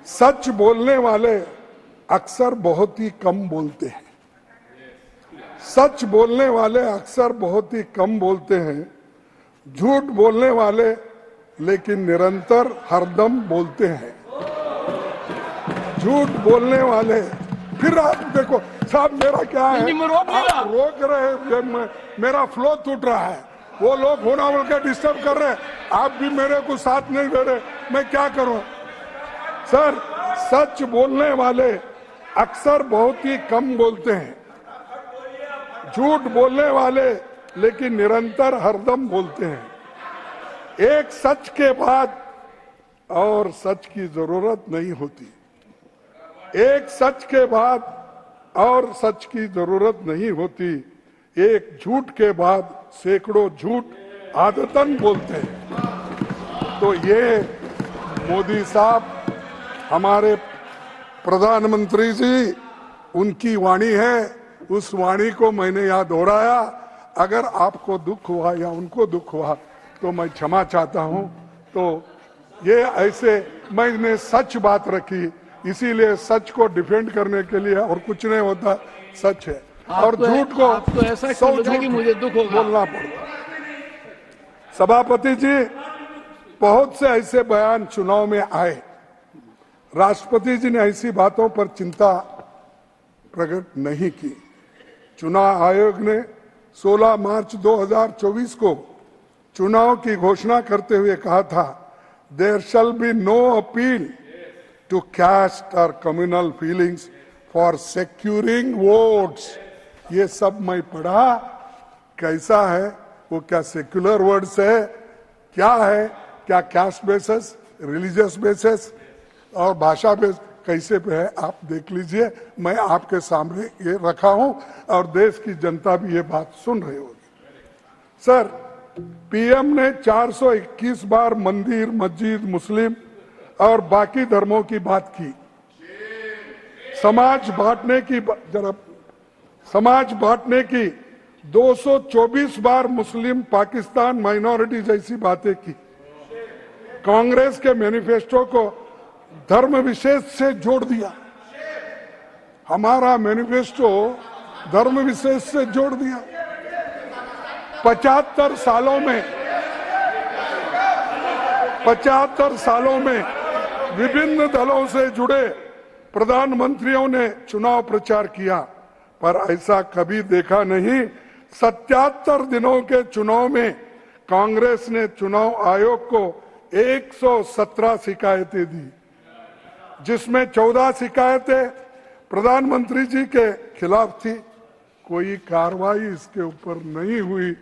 सच बोलने वाले अक्सर बहुत ही कम बोलते हैं। सच बोलने वाले अक्सर बहुत ही कम बोलते हैं। झूठ बोलने वाले लेकिन निरंतर हरदम बोलते हैं। झूठ बोलने वाले, फिर आप देखो साहब मेरा क्या है, आप रोक रहे हैं, मेरा फ्लो टूट रहा है, वो लोग होना बोल के डिस्टर्ब कर रहे हैं, आप भी मेरे को साथ नहीं दे रहे, मैं क्या करूं सर। सच बोलने वाले अक्सर बहुत ही कम बोलते हैं। झूठ बोलने वाले लेकिन निरंतर हरदम बोलते हैं। एक सच के बाद और सच की जरूरत नहीं होती। एक सच के बाद और सच की जरूरत नहीं होती। एक झूठ के बाद सैकड़ों झूठ आदतन बोलते हैं। तो ये मोदी साहब हमारे प्रधानमंत्री जी, उनकी वाणी है, उस वाणी को मैंने याद दोहराया। अगर आपको दुख हुआ या उनको दुख हुआ तो मैं क्षमा चाहता हूं। तो ये ऐसे मैंने सच बात रखी, इसीलिए सच को डिफेंड करने के लिए, और कुछ नहीं होता, सच है। और झूठ को ऐसा क्यों लगा कि मुझे दुख होगा बोलना पड़ता। सभापति जी, बहुत से ऐसे बयान चुनाव में आए, राष्ट्रपति जी ने ऐसी बातों पर चिंता प्रकट नहीं की। चुनाव आयोग ने 16 मार्च 2024 को चुनाव की घोषणा करते हुए कहा था, there shall be no appeal to caste और communal feelings for securing votes. ये सब मैं पढ़ा, कैसा है वो, क्या सेक्युलर वर्ड्स है, क्या है, क्या कास्ट बेसिस, रिलीजियस बेसिस और भाषा बेस कैसे पे है, आप देख लीजिए। मैं आपके सामने ये रखा हूं और देश की जनता भी ये बात सुन रही होगी। सर, पीएम ने 421 बार मंदिर, मस्जिद, मुस्लिम और बाकी धर्मों की बात की। समाज बांटने की 224 बार मुस्लिम, पाकिस्तान, माइनॉरिटी जैसी बातें की। कांग्रेस के मैनिफेस्टो को धर्म विशेष से जोड़ दिया। हमारा मैनिफेस्टो धर्म विशेष से जोड़ दिया। 75 सालों में विभिन्न दलों से जुड़े प्रधानमंत्रियों ने चुनाव प्रचार किया, पर ऐसा कभी देखा नहीं। 77 दिनों के चुनाव में कांग्रेस ने चुनाव आयोग को 117 शिकायतें दी, जिसमें 14 शिकायतें प्रधानमंत्री जी के खिलाफ थी। कोई कार्रवाई इसके ऊपर नहीं हुई।